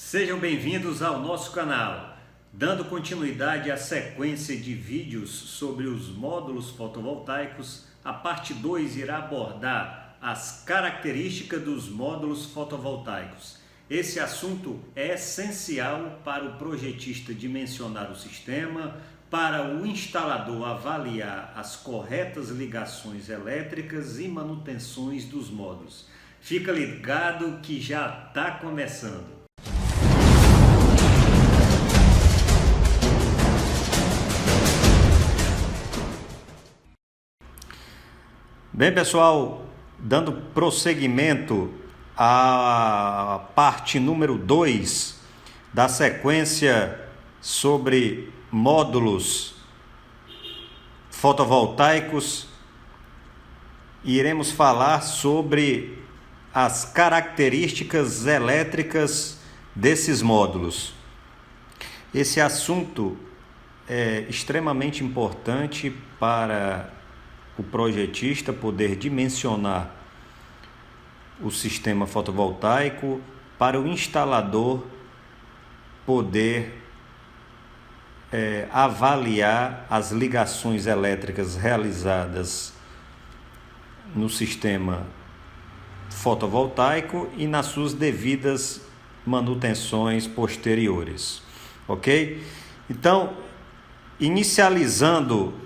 Sejam bem-vindos ao nosso canal. Dando continuidade à sequência de vídeos sobre os módulos fotovoltaicos, a parte 2 irá abordar as características dos módulos fotovoltaicos. Esse assunto é essencial para o projetista dimensionar o sistema, para o instalador avaliar as corretas ligações elétricas e manutenções dos módulos. Fica ligado que já está começando. Bem, pessoal, dando prosseguimento à parte número 2 da sequência sobre módulos fotovoltaicos, iremos falar sobre as características elétricas desses módulos. Esse assunto é extremamente importante para o projetista poder dimensionar o sistema fotovoltaico, para o instalador poder avaliar as ligações elétricas realizadas no sistema fotovoltaico e nas suas devidas manutenções posteriores, ok? Então, inicializando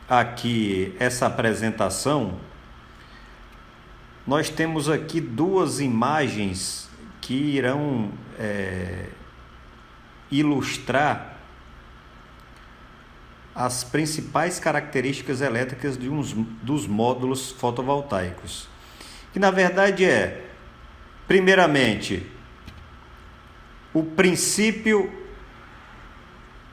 aqui essa apresentação, nós temos aqui duas imagens que irão ilustrar as principais características elétricas dos módulos fotovoltaicos. Que na verdade primeiramente, o princípio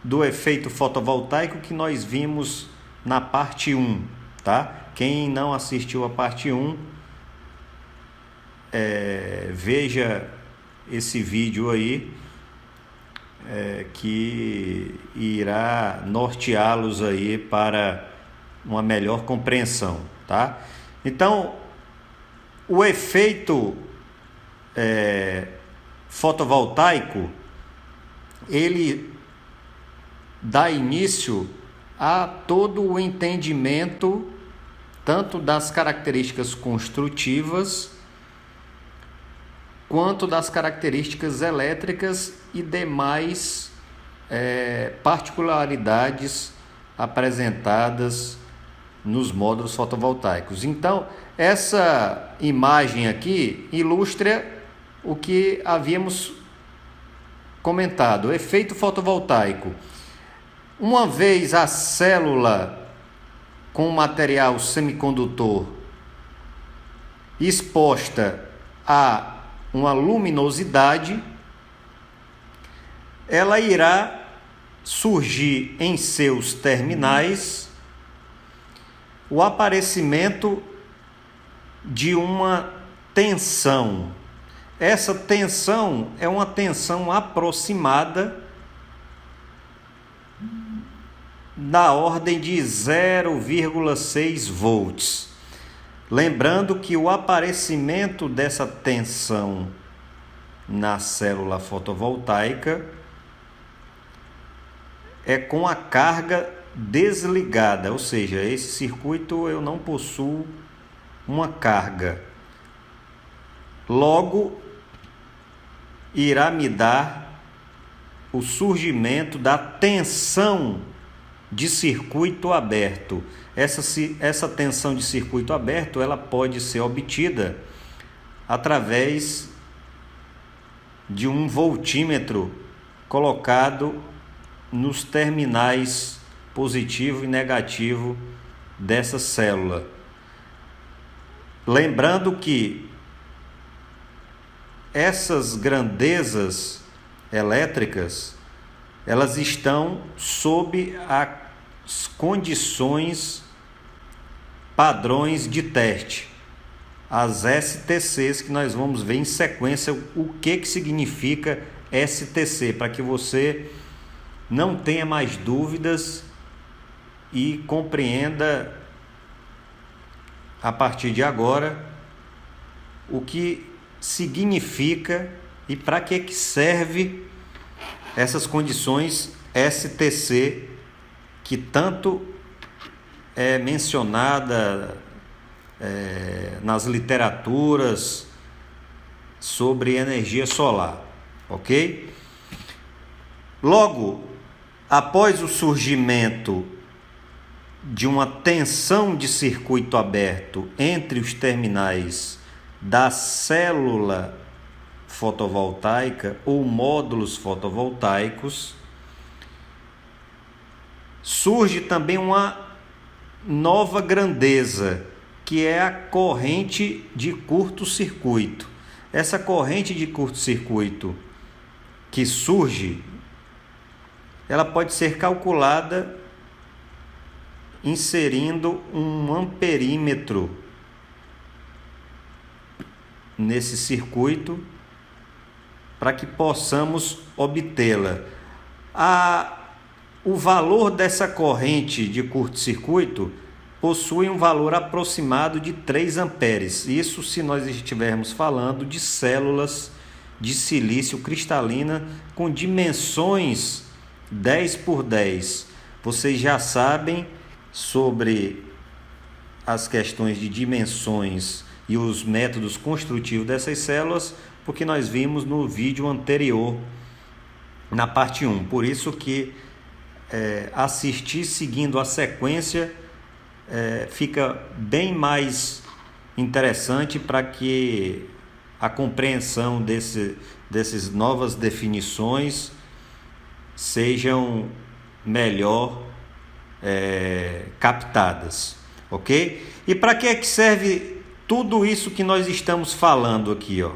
do efeito fotovoltaico que nós vimos na parte 1, tá? Quem não assistiu a parte 1, veja esse vídeo aí, que irá norteá-los aí para uma melhor compreensão, tá? Então, o efeito fotovoltaico, ele dá início a todo o entendimento tanto das características construtivas quanto das características elétricas e demais particularidades apresentadas nos módulos fotovoltaicos. Então, essa imagem aqui ilustra o que havíamos comentado, o efeito fotovoltaico. Uma vez a célula com material semicondutor exposta a uma luminosidade, ela irá surgir em seus terminais o aparecimento de uma tensão. Essa tensão é uma tensão aproximada da ordem de 0,6 volts. Lembrando que o aparecimento dessa tensão na célula fotovoltaica é com a carga desligada, ou seja, esse circuito eu não possuo uma carga. Logo, irá me dar o surgimento da tensão de circuito aberto. Essa tensão de circuito aberto, ela pode ser obtida através de um voltímetro colocado nos terminais positivo e negativo dessa célula. Lembrando que essas grandezas elétricas, elas estão sob as condições padrões de teste, as STCs, que nós vamos ver em sequência o que significa STC, para que você não tenha mais dúvidas e compreenda a partir de agora o que significa e para que serve essas condições STC que tanto é mencionada nas literaturas sobre energia solar, ok? Logo, após o surgimento de uma tensão de circuito aberto entre os terminais da célula fotovoltaica ou módulos fotovoltaicos, surge também uma nova grandeza, que é a corrente de curto-circuito. Essa corrente de curto-circuito que surge, ela pode ser calculada inserindo um amperímetro nesse circuito para que possamos obtê-la. O valor dessa corrente de curto-circuito possui um valor aproximado de 3 amperes. Isso se nós estivermos falando de células de silício cristalina com dimensões 10 por 10. Vocês já sabem sobre as questões de dimensões e os métodos construtivos dessas células, porque nós vimos no vídeo anterior, na parte 1. Por isso que assistir seguindo a sequência fica bem mais interessante para que a compreensão dessas novas definições sejam melhor captadas, ok? E para que serve tudo isso que nós estamos falando aqui, ó?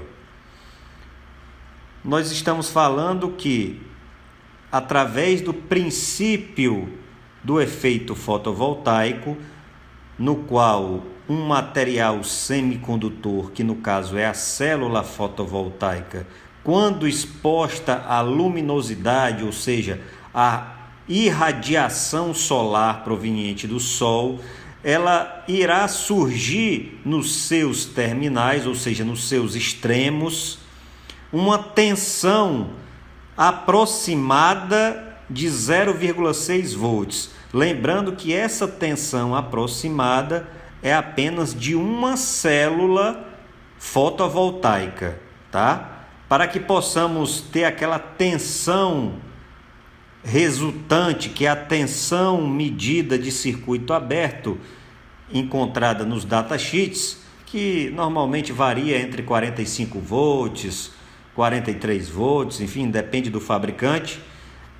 Nós estamos falando que através do princípio do efeito fotovoltaico, no qual um material semicondutor, que no caso é a célula fotovoltaica, quando exposta à luminosidade, ou seja, à irradiação solar proveniente do Sol, ela irá surgir nos seus terminais, ou seja, nos seus extremos, uma tensão aproximada de 0,6 volts. Lembrando que essa tensão aproximada é apenas de uma célula fotovoltaica, tá? Para que possamos ter aquela tensão resultante, que é a tensão medida de circuito aberto, encontrada nos datasheets, que normalmente varia entre 45 volts, 43 volts, enfim, depende do fabricante,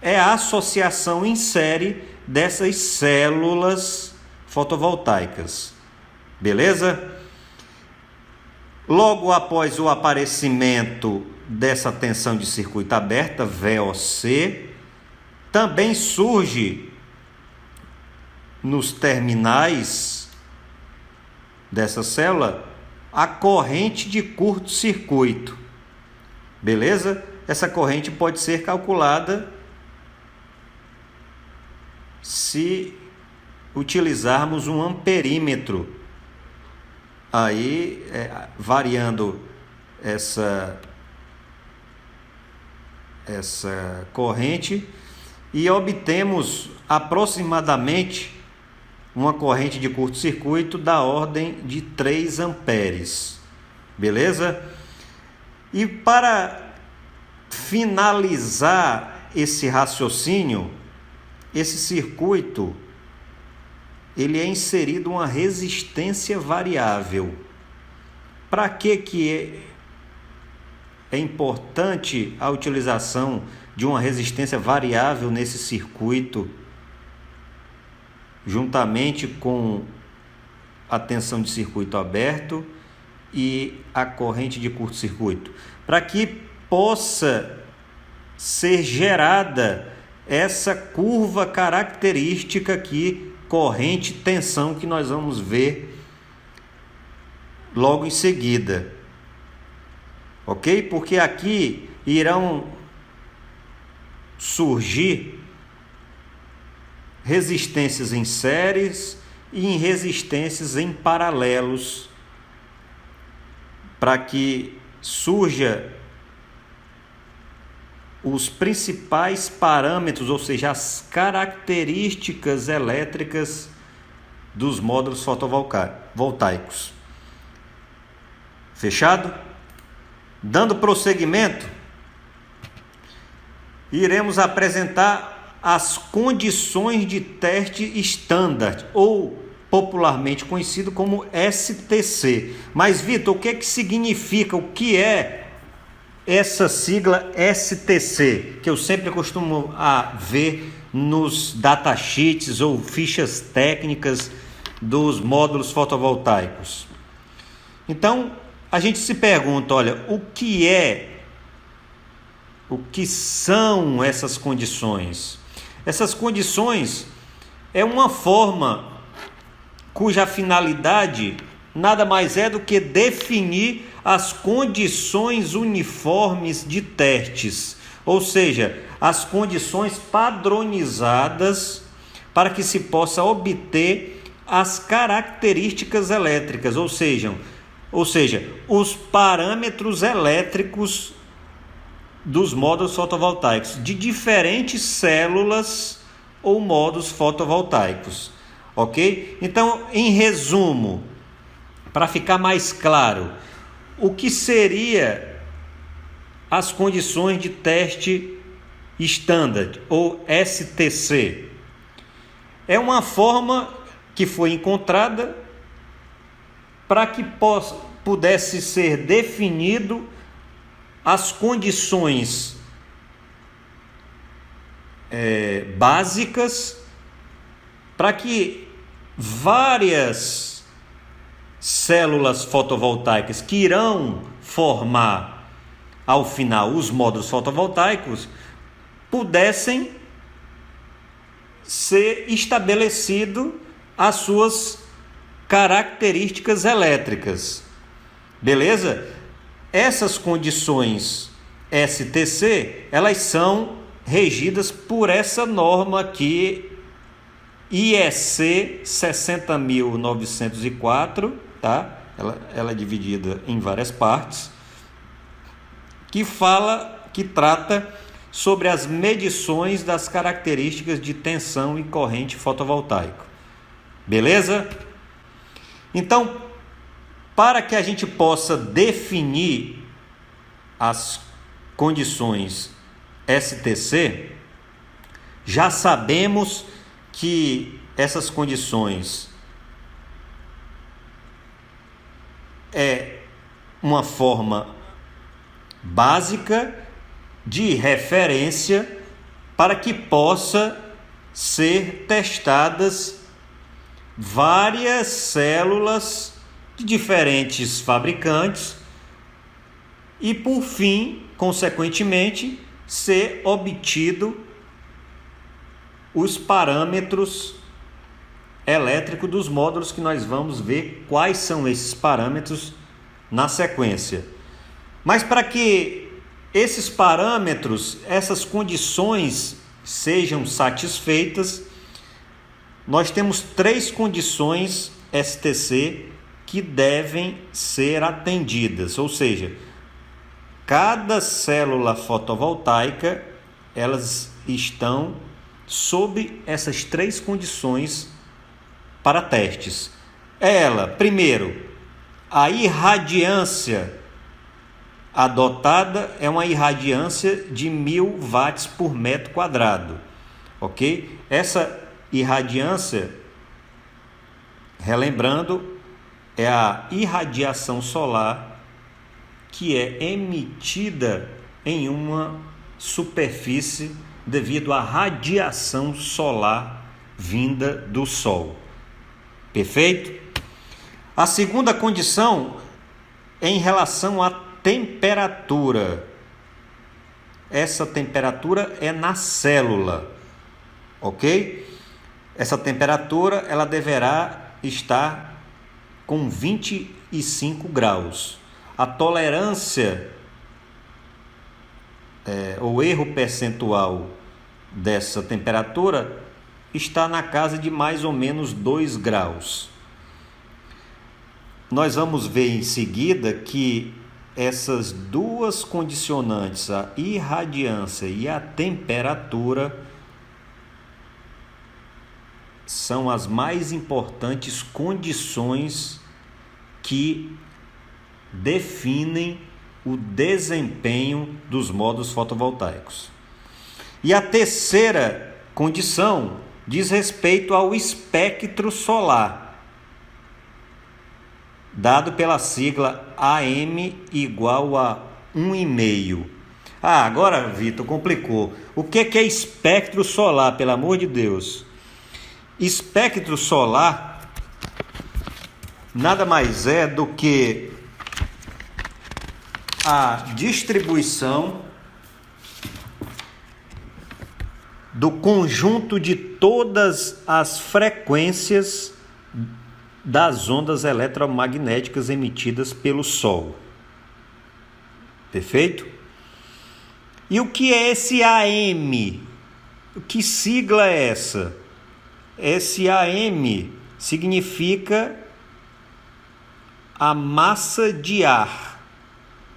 é a associação em série dessas células fotovoltaicas. Beleza? Logo após o aparecimento dessa tensão de circuito aberta, VOC, também surge nos terminais dessa célula a corrente de curto-circuito. Beleza? Essa corrente pode ser calculada se utilizarmos um amperímetro, aí variando essa corrente, e obtemos aproximadamente uma corrente de curto-circuito da ordem de 3 amperes. Beleza? E para finalizar esse raciocínio, esse circuito, ele é inserido uma resistência variável. Para que é importante a utilização de uma resistência variável nesse circuito, juntamente com a tensão de circuito aberto e a corrente de curto-circuito? Para que possa ser gerada essa curva característica aqui, corrente-tensão, que nós vamos ver logo em seguida. Ok? Porque aqui irão surgir resistências em séries e em resistências em paralelos, para que surja os principais parâmetros, ou seja, as características elétricas dos módulos fotovoltaicos. Fechado? Dando prosseguimento, iremos apresentar as condições de teste standard, ou popularmente conhecido como STC. Mas, Vitor, o que é que significa, o que é essa sigla STC, que eu sempre costumo ver nos datasheets ou fichas técnicas dos módulos fotovoltaicos? Então, a gente se pergunta, olha, o que são essas condições? Essas condições é uma forma cuja finalidade nada mais é do que definir as condições uniformes de testes, ou seja, as condições padronizadas para que se possa obter as características elétricas, ou seja, os parâmetros elétricos dos módulos fotovoltaicos de diferentes células ou módulos fotovoltaicos, ok? Então, em resumo, para ficar mais claro, o que seria as condições de teste standard ou STC? É uma forma que foi encontrada para que pudesse ser definido as condições básicas para que várias células fotovoltaicas que irão formar ao final os módulos fotovoltaicos pudessem ser estabelecido as suas características elétricas. Beleza? Essas condições STC, elas são regidas por essa norma aqui, IEC 60.904, tá? Ela é dividida em várias partes, que trata sobre as medições das características de tensão e corrente fotovoltaico. Beleza? Então, para que a gente possa definir as condições STC, já sabemos que essas condições é uma forma básica de referência para que possa ser testadas várias células de diferentes fabricantes e, por fim, consequentemente, ser obtido os parâmetros elétricos dos módulos, que nós vamos ver quais são esses parâmetros na sequência. Mas para que esses parâmetros, essas condições sejam satisfeitas, nós temos 3 condições STC que devem ser atendidas, ou seja, cada célula fotovoltaica, elas estão sob essas 3 condições para testes. Primeiro, a irradiância adotada é uma irradiância de 1000 watts por metro quadrado, ok? Essa irradiância, relembrando, é a irradiação solar que é emitida em uma superfície devido à radiação solar vinda do Sol. Perfeito? A segunda condição é em relação à temperatura. Essa temperatura é na célula, ok? Essa temperatura ela deverá estar com 25 graus. A tolerância, o erro percentual dessa temperatura está na casa de mais ou menos 2 graus. Nós vamos ver em seguida que essas duas condicionantes, a irradiância e a temperatura, são as mais importantes condições que definem o desempenho dos módulos fotovoltaicos. E a terceira condição diz respeito ao espectro solar, dado pela sigla AM igual a 1,5. Agora, Vitor, complicou. O que é espectro solar, pelo amor de Deus? Espectro solar nada mais é do que a distribuição do conjunto de todas as frequências das ondas eletromagnéticas emitidas pelo Sol. Perfeito? E o que é esse AM? Que sigla é essa? Esse AM significa a massa de ar,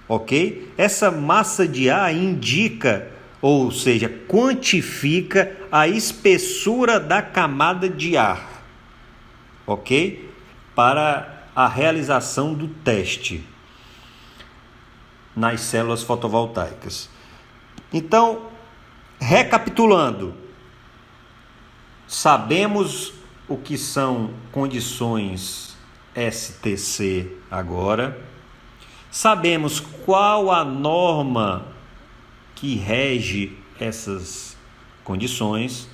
ok? Essa massa de ar indica, ou seja, quantifica a espessura da camada de ar, ok? Para a realização do teste nas células fotovoltaicas. Então, recapitulando, sabemos o que são condições STC agora, sabemos qual a norma que rege essas condições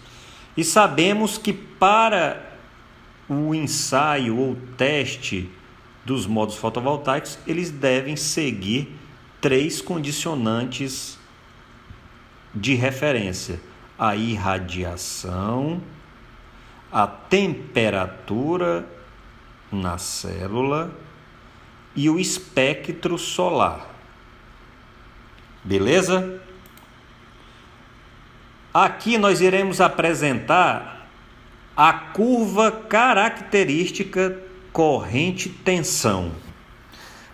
e sabemos que para o ensaio ou teste dos módulos fotovoltaicos, eles devem seguir 3 condicionantes de referência: a irradiação, a temperatura na célula e o espectro solar. Beleza? Aqui nós iremos apresentar a curva característica corrente-tensão.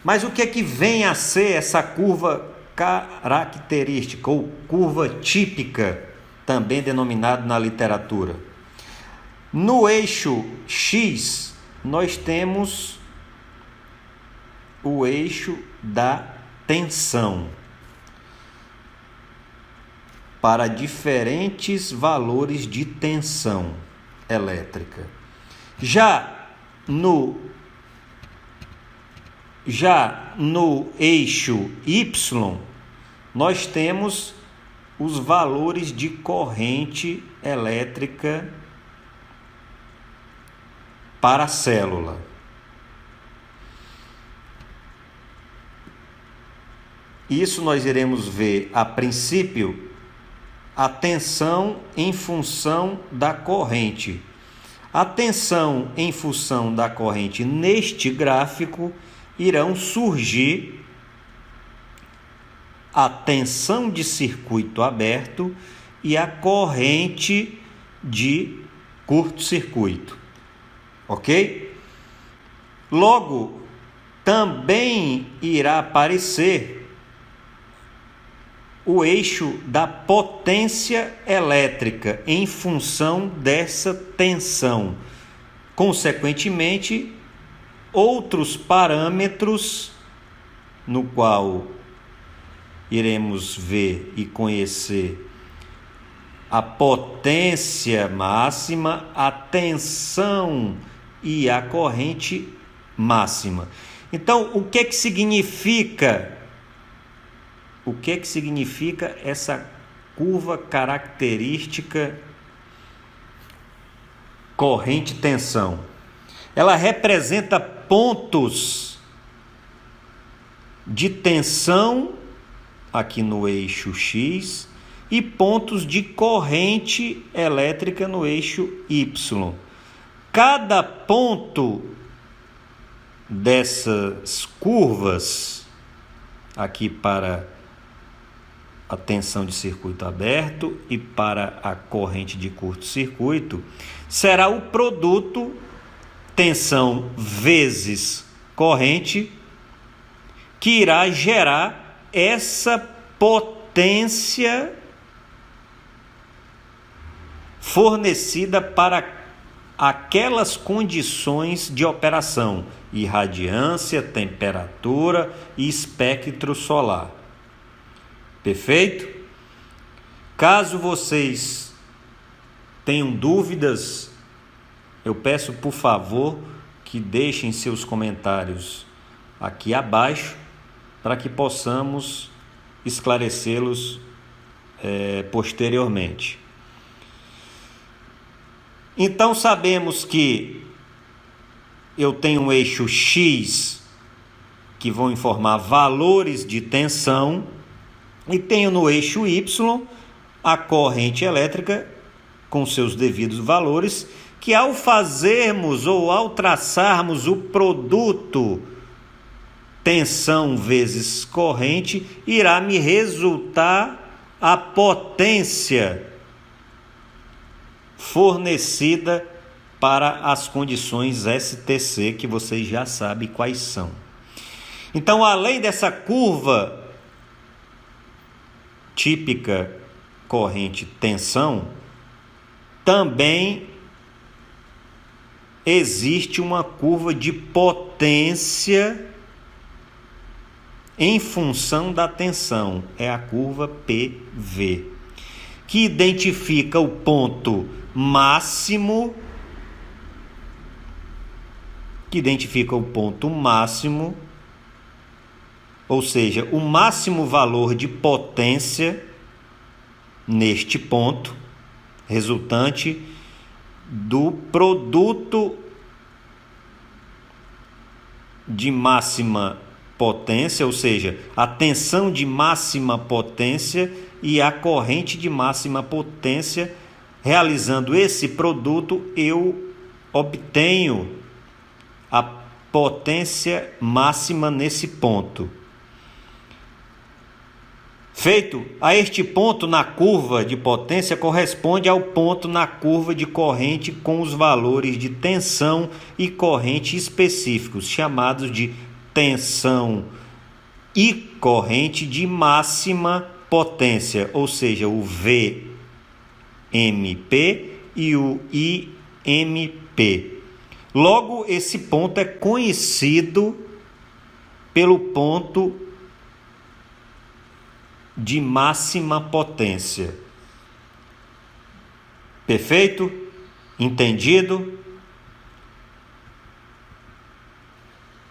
Mas o que é que vem a ser essa curva característica ou curva típica, também denominada na literatura? No eixo X, nós temos o eixo da tensão para diferentes valores de tensão elétrica. Já no eixo Y, nós temos os valores de corrente elétrica para a célula. Isso nós iremos ver, a princípio, a tensão em função da corrente. A tensão em função da corrente neste gráfico irão surgir a tensão de circuito aberto e a corrente de curto-circuito. Ok? Logo, também irá aparecer o eixo da potência elétrica em função dessa tensão. Consequentemente, outros parâmetros no qual iremos ver e conhecer a potência máxima, a tensão e a corrente máxima. Então, o que significa essa curva característica corrente-tensão? Ela representa pontos de tensão aqui no eixo X e pontos de corrente elétrica no eixo Y. Cada ponto dessas curvas, aqui para a tensão de circuito aberto e para a corrente de curto-circuito, será o produto tensão vezes corrente, que irá gerar essa potência fornecida para aquelas condições de operação: irradiância, temperatura e espectro solar. Perfeito? Caso vocês tenham dúvidas, eu peço por favor que deixem seus comentários aqui abaixo para que possamos esclarecê-los posteriormente. Então sabemos que eu tenho um eixo X que vão informar valores de tensão e tenho no eixo Y a corrente elétrica com seus devidos valores, que ao fazermos ou ao traçarmos o produto tensão vezes corrente, irá me resultar a potência fornecida para as condições STC, que vocês já sabem quais são. Então, além dessa curva típica corrente tensão, também existe uma curva de potência em função da tensão, é a curva PV, que identifica o ponto máximo, ou seja, o máximo valor de potência neste ponto, resultante do produto de máxima potência, ou seja, a tensão de máxima potência e a corrente de máxima potência. Realizando esse produto, eu obtenho a potência máxima nesse ponto. Feito, a este ponto na curva de potência corresponde ao ponto na curva de corrente com os valores de tensão e corrente específicos, chamados de tensão e corrente de máxima potência, ou seja, o VMP e o IMP. Logo, esse ponto é conhecido pelo ponto de máxima potência. Perfeito? Entendido?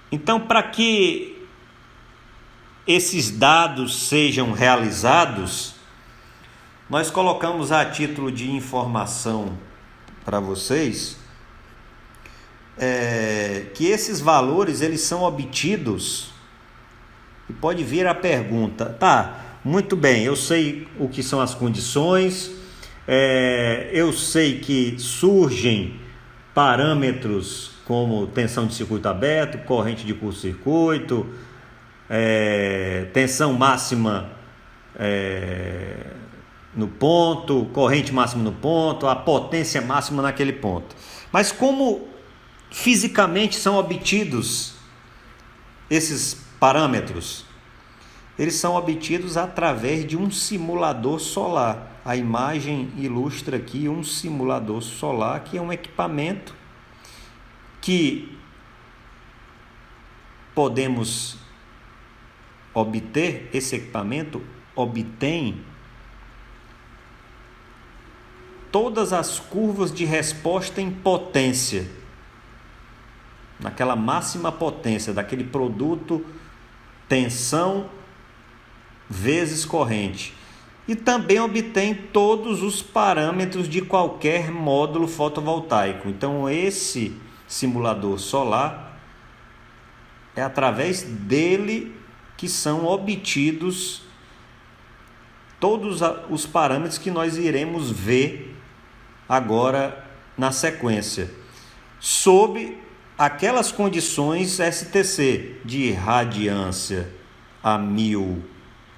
Então, para que esses dados sejam realizados, nós colocamos a título de informação para vocês que esses valores eles são obtidos, e pode vir a pergunta: tá, muito bem, eu sei o que são as condições, eu sei que surgem parâmetros como tensão de circuito aberto, corrente de curto-circuito, tensão máxima no ponto, corrente máxima no ponto, a potência máxima naquele ponto. Mas como fisicamente são obtidos esses parâmetros? Eles são obtidos através de um simulador solar. A imagem ilustra aqui um simulador solar, que é um equipamento que podemos obter. Esse equipamento obtém todas as curvas de resposta em potência, naquela máxima potência daquele produto tensão vezes corrente, e também obtém todos os parâmetros de qualquer módulo fotovoltaico. Então esse simulador solar, é através dele que são obtidos todos os parâmetros que nós iremos ver agora na sequência, sob aquelas condições STC de irradiância a 1000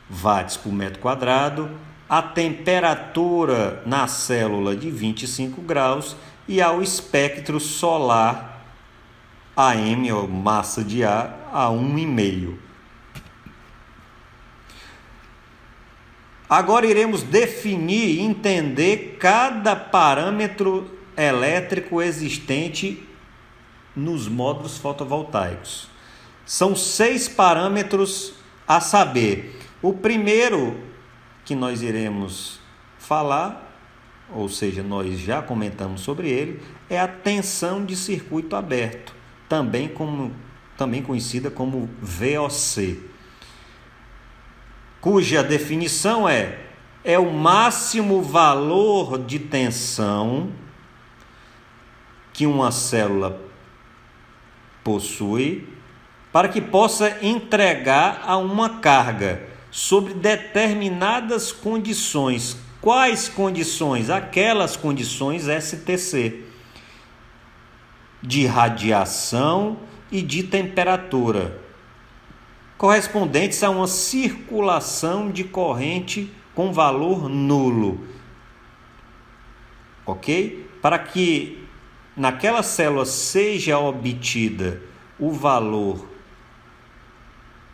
watts por metro quadrado, a temperatura na célula de 25 graus e ao espectro solar AM, ou massa de ar, a 1,5. Agora iremos definir e entender cada parâmetro elétrico existente nos módulos fotovoltaicos. São 6 parâmetros a saber. O primeiro que nós iremos falar, ou seja, nós já comentamos sobre ele, é a tensão de circuito aberto, também conhecida como VOC, cuja definição é o máximo valor de tensão que uma célula possui para que possa entregar a uma carga sobre determinadas condições. Quais condições? Aquelas condições STC, de radiação e de temperatura, correspondentes a uma circulação de corrente com valor nulo. Ok? Para que naquela célula seja obtida o valor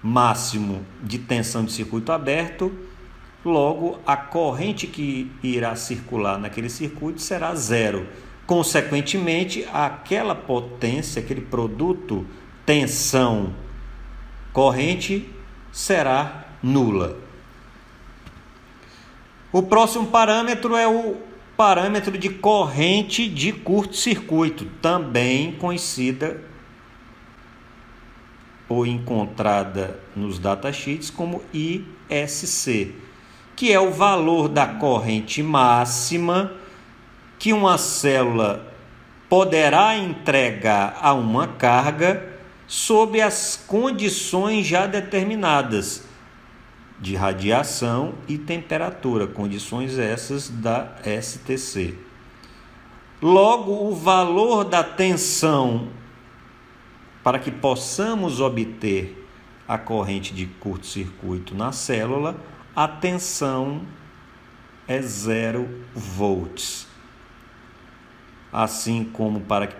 máximo de tensão de circuito aberto, logo a corrente que irá circular naquele circuito será zero. Consequentemente, aquela potência, aquele produto, tensão, corrente, será nula. O próximo parâmetro é o parâmetro de corrente de curto-circuito, também conhecida ou encontrada nos datasheets como ISC, que é o valor da corrente máxima que uma célula poderá entregar a uma carga sob as condições já determinadas de radiação e temperatura, condições essas da STC. Logo, o valor da tensão para que possamos obter a corrente de curto-circuito na célula, a tensão é 0 volts. Assim como para que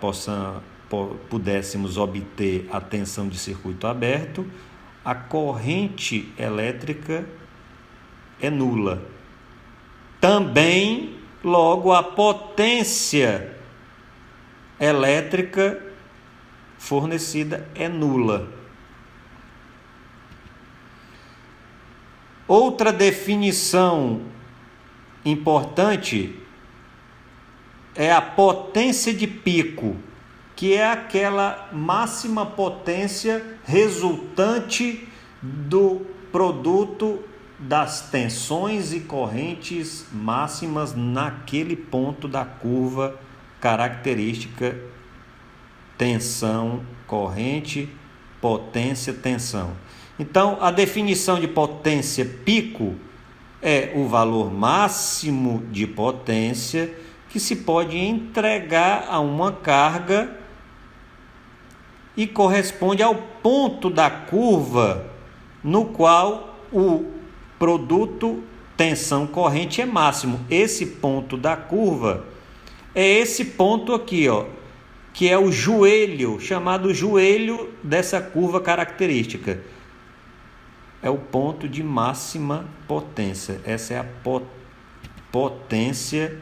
pudéssemos obter a tensão de circuito aberto, a corrente elétrica é nula. Também, logo, a potência elétrica fornecida é nula. Outra definição importante é a potência de pico, que é aquela máxima potência resultante do produto das tensões e correntes máximas naquele ponto da curva característica tensão, corrente, potência, tensão. Então, a definição de potência pico é o valor máximo de potência que se pode entregar a uma carga e corresponde ao ponto da curva no qual o produto tensão corrente é máximo. Esse ponto da curva é esse ponto aqui, ó, que é o joelho, chamado joelho dessa curva característica. É o ponto de máxima potência. Essa é a potência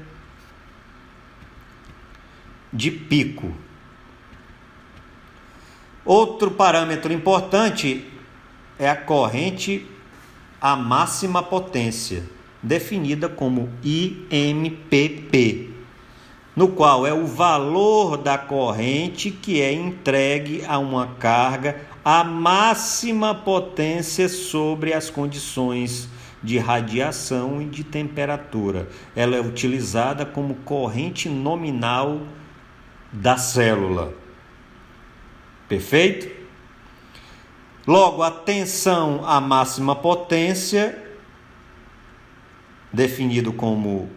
de pico. Outro parâmetro importante é a corrente a máxima potência, definida como IMPP, no qual é o valor da corrente que é entregue a uma carga a máxima potência sobre as condições de radiação e de temperatura. Ela é utilizada como corrente nominal da célula. Perfeito? Logo, a tensão à máxima potência, definido como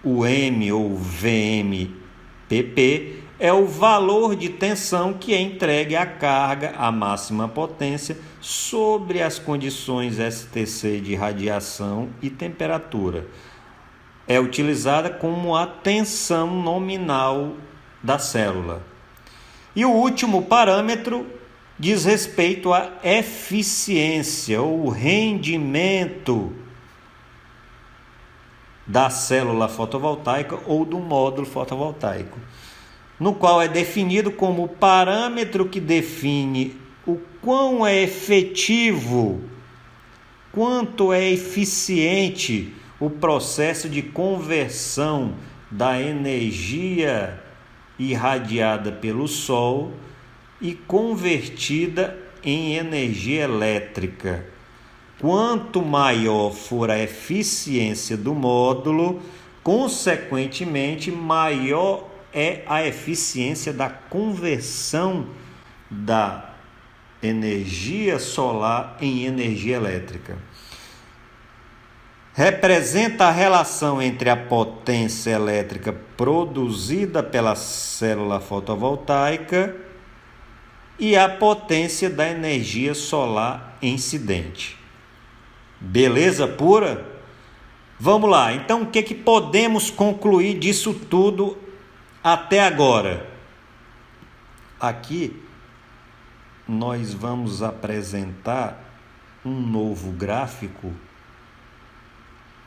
o M ou VMPP, é o valor de tensão que é entregue à carga à máxima potência sobre as condições STC de radiação e temperatura. É utilizada como a tensão nominal da célula. E o último parâmetro diz respeito à eficiência ou rendimento da célula fotovoltaica ou do módulo fotovoltaico, no qual é definido como o parâmetro que define o quão é efetivo, quanto é eficiente o processo de conversão da energia irradiada pelo Sol e convertida em energia elétrica. Quanto maior for a eficiência do módulo, consequentemente, maior é a eficiência da conversão da energia solar em energia elétrica. Representa a relação entre a potência elétrica produzida pela célula fotovoltaica e a potência da energia solar incidente. Beleza pura? Vamos lá, então o que podemos concluir disso tudo até agora? Aqui nós vamos apresentar um novo gráfico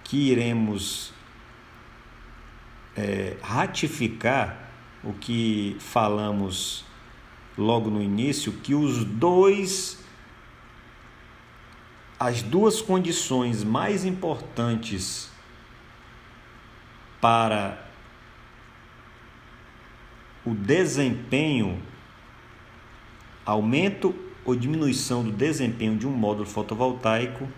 que iremos ratificar o que falamos logo no início, que as duas condições mais importantes para o desempenho, aumento ou diminuição do desempenho de um módulo fotovoltaico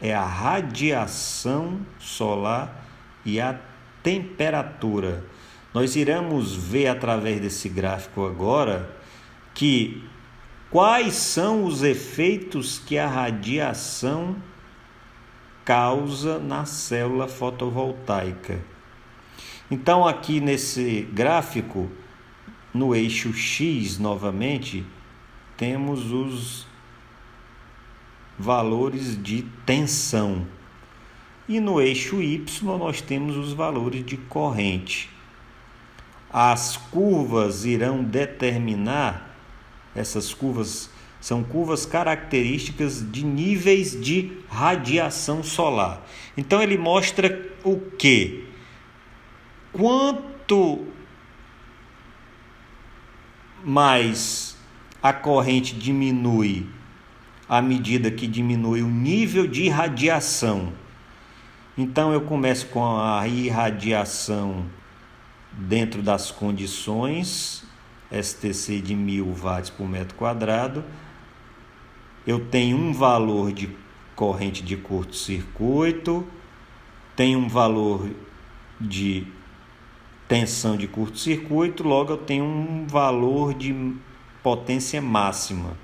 é a radiação solar e a temperatura. Nós iremos ver através desse gráfico agora que quais são os efeitos que a radiação causa na célula fotovoltaica. Então, aqui nesse gráfico, no eixo X novamente, temos os valores de tensão. E no eixo Y nós temos os valores de corrente. As curvas irão determinar, essas curvas são curvas características de níveis de radiação solar. Então ele mostra o quê? Quanto mais a corrente diminui à medida que diminui o nível de irradiação. Então eu começo com a irradiação dentro das condições STC de 1000 watts por metro quadrado. Eu tenho um valor de corrente de curto-circuito, tenho um valor de tensão de curto-circuito, logo eu tenho um valor de potência máxima.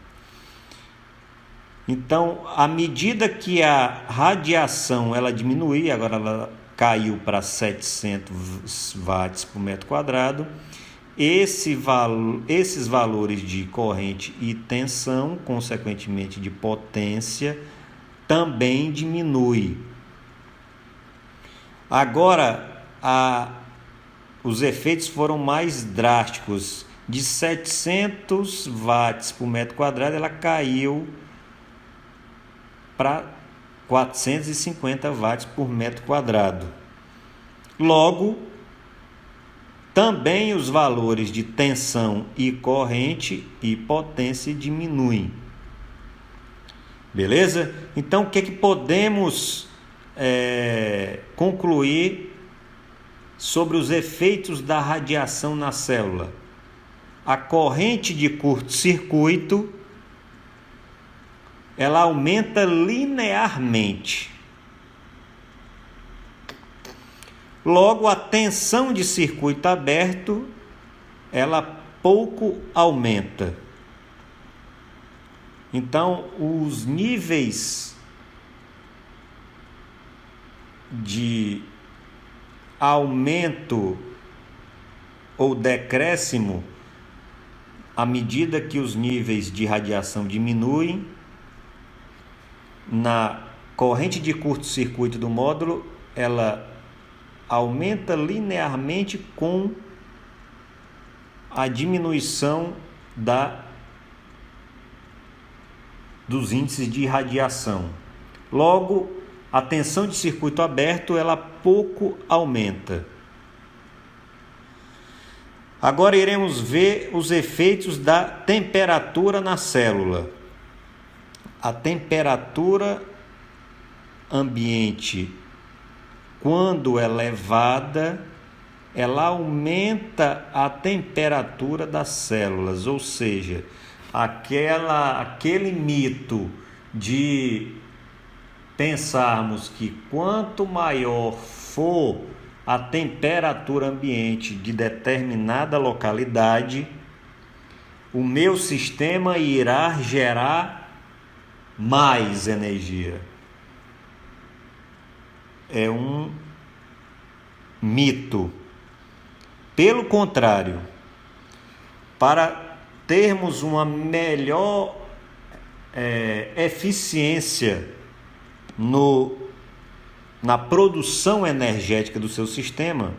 Então, à medida que a radiação ela diminui, agora ela caiu para 700 watts por metro quadrado, esses valores de corrente e tensão, consequentemente de potência, também diminui. Agora, os efeitos foram mais drásticos. De 700 watts por metro quadrado, ela caiu para 450 watts por metro quadrado. Logo, também os valores de tensão e corrente e potência diminuem. Beleza? Então, o que podemos concluir sobre os efeitos da radiação na célula? A corrente de curto-circuito ela aumenta linearmente. Logo, a tensão de circuito aberto ela pouco aumenta. Então, os níveis de aumento ou decréscimo, à medida que os níveis de radiação diminuem, na corrente de curto-circuito do módulo, ela aumenta linearmente com a diminuição dos índices de radiação. Logo, a tensão de circuito aberto ela pouco aumenta. Agora iremos ver os efeitos da temperatura na célula. A temperatura ambiente, quando elevada, ela aumenta a temperatura das células, ou seja, aquele mito de pensarmos que quanto maior for a temperatura ambiente de determinada localidade, o meu sistema irá gerar mais energia. É um mito. Pelo contrário, para termos uma melhor eficiência na produção energética do seu sistema,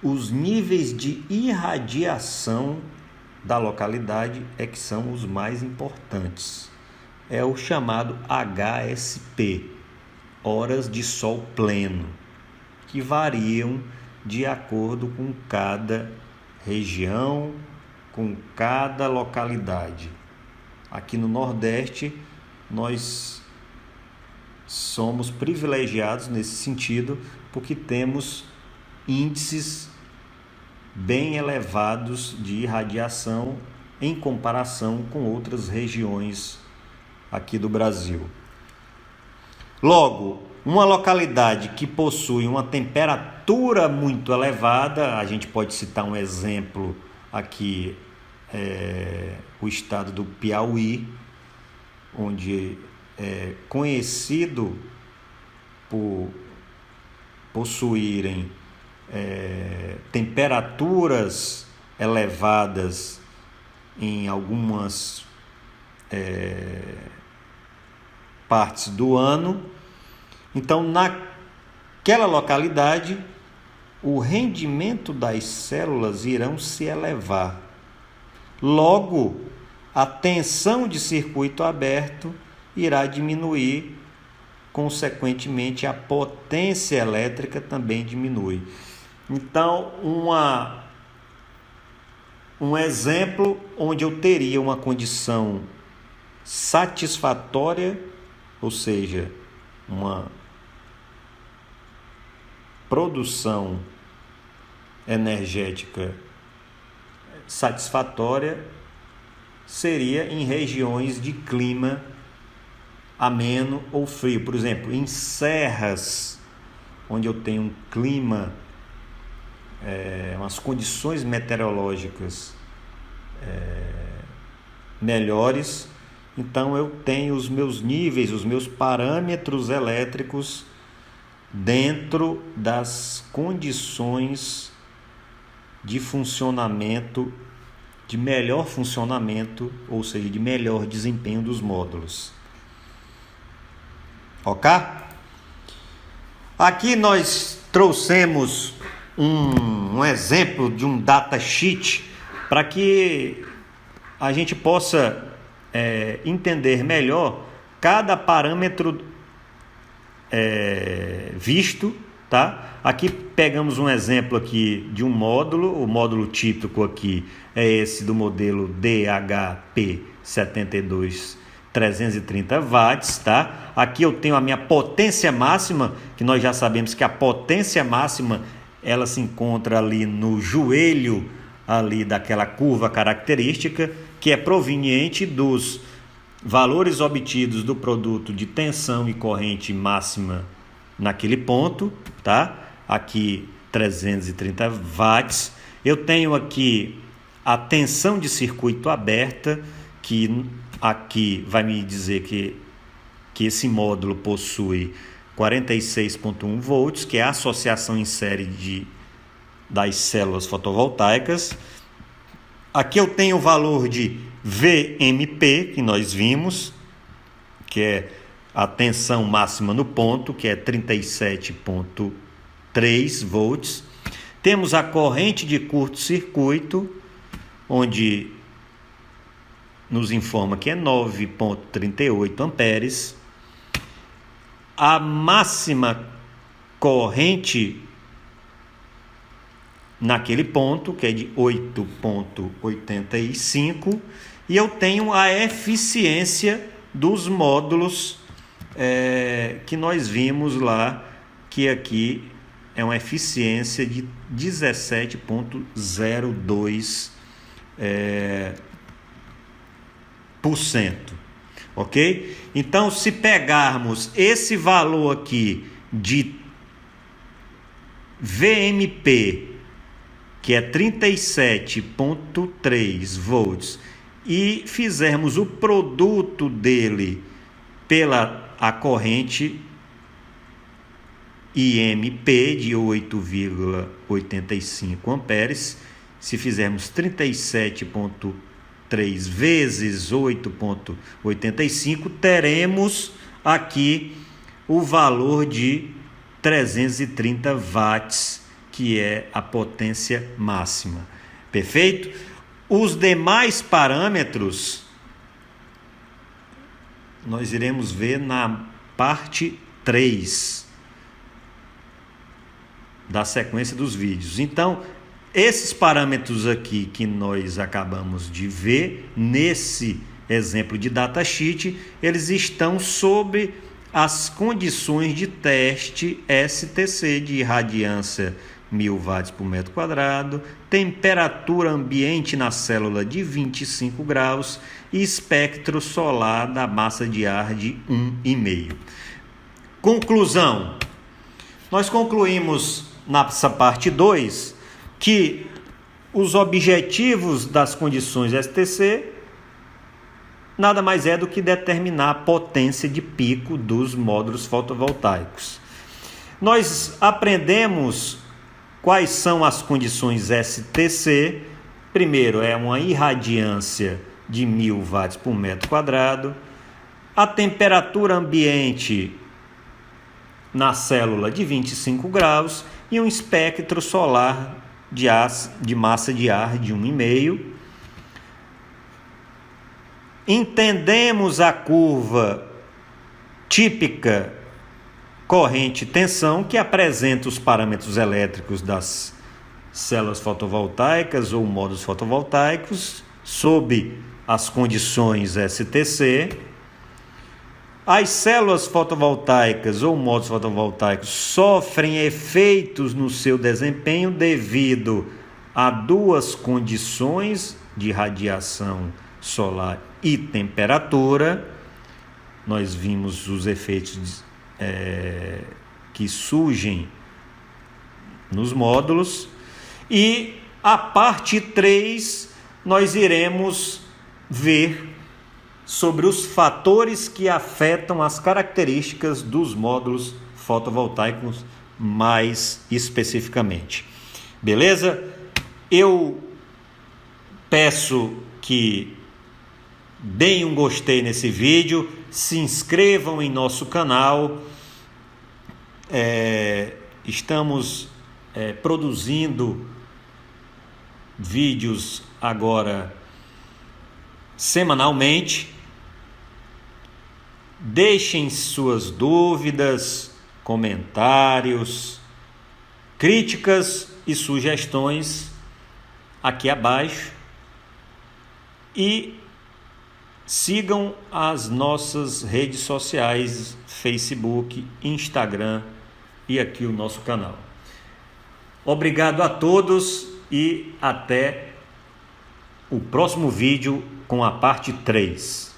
os níveis de irradiação da localidade é que são os mais importantes. É o chamado HSP, horas de sol pleno, que variam de acordo com cada região, com cada localidade. Aqui no Nordeste, nós somos privilegiados nesse sentido, porque temos índices bem elevados de irradiação em comparação com outras regiões aqui do Brasil. Logo, uma localidade que possui uma temperatura muito elevada, a gente pode citar um exemplo aqui, o estado do Piauí, onde é conhecido por possuírem temperaturas elevadas em algumas partes do ano. Então, naquela localidade, o rendimento das células irão se elevar. Logo, a tensão de circuito aberto irá diminuir, consequentemente, a potência elétrica também diminui. Então, um exemplo onde eu teria uma condição satisfatória, ou seja, uma produção energética satisfatória, seria em regiões de clima ameno ou frio. Por exemplo, em serras, onde eu tenho um clima, umas condições meteorológicas melhores, então eu tenho os meus níveis, os meus parâmetros elétricos dentro das condições de funcionamento, de melhor funcionamento, ou seja, de melhor desempenho dos módulos. Ok? Aqui nós trouxemos um exemplo de um datasheet para que a gente possa entender melhor cada parâmetro visto, tá? Aqui pegamos um exemplo aqui de um módulo. O módulo típico aqui é esse do modelo DHP72 330 watts, tá? Aqui eu tenho a minha potência máxima, que nós já sabemos que a potência máxima ela se encontra ali no joelho ali daquela curva característica, que é proveniente dos valores obtidos do produto de tensão e corrente máxima naquele ponto, tá? Aqui 330 watts. Eu tenho aqui a tensão de circuito aberta, que aqui vai me dizer que esse módulo possui 46,1 volts, que é a associação em série das células fotovoltaicas. Aqui eu tenho o valor de VMP, que nós vimos, que é a tensão máxima no ponto, que é 37,3 volts. Temos a corrente de curto-circuito, onde nos informa que é 9,38 amperes. a máxima corrente naquele ponto, que é de 8,85, e eu tenho a eficiência dos módulos que nós vimos lá, que aqui é uma eficiência de 17,02%. Ok? Então, se pegarmos esse valor aqui de VMP, que é 37,3 volts, e fizermos o produto dele pela a corrente IMP de 8,85 amperes, se fizermos 37,3 vezes 8,85, teremos aqui o valor de 330 watts, que é a potência máxima. Perfeito? Os demais parâmetros nós iremos ver na parte 3 da sequência dos vídeos. Então, esses parâmetros aqui que nós acabamos de ver nesse exemplo de datasheet, eles estão sob as condições de teste STC de irradiância 1000 watts por metro quadrado, temperatura ambiente na célula de 25 graus e espectro solar da massa de ar de 1,5. Conclusão. Nós concluímos nessa parte 2 que os objetivos das condições STC nada mais é do que determinar a potência de pico dos módulos fotovoltaicos. Nós aprendemos quais são as condições STC. Primeiro, é uma irradiância de 1000 watts por metro quadrado, a temperatura ambiente na célula de 25 graus e um espectro solar de massa de ar de 1,5. Entendemos a curva típica corrente-tensão, que apresenta os parâmetros elétricos das células fotovoltaicas ou módulos fotovoltaicos sob as condições STC. As células fotovoltaicas ou módulos fotovoltaicos sofrem efeitos no seu desempenho devido a duas condições de radiação solar e temperatura. Nós vimos os efeitos que surgem nos módulos. E a parte 3 nós iremos ver sobre os fatores que afetam as características dos módulos fotovoltaicos mais especificamente. Beleza? Eu peço que deem um gostei nesse vídeo, se inscrevam em nosso canal. Estamos produzindo vídeos agora semanalmente. Deixem suas dúvidas, comentários, críticas e sugestões aqui abaixo e sigam as nossas redes sociais, Facebook, Instagram e aqui o nosso canal. Obrigado a todos e até o próximo vídeo com a parte 3.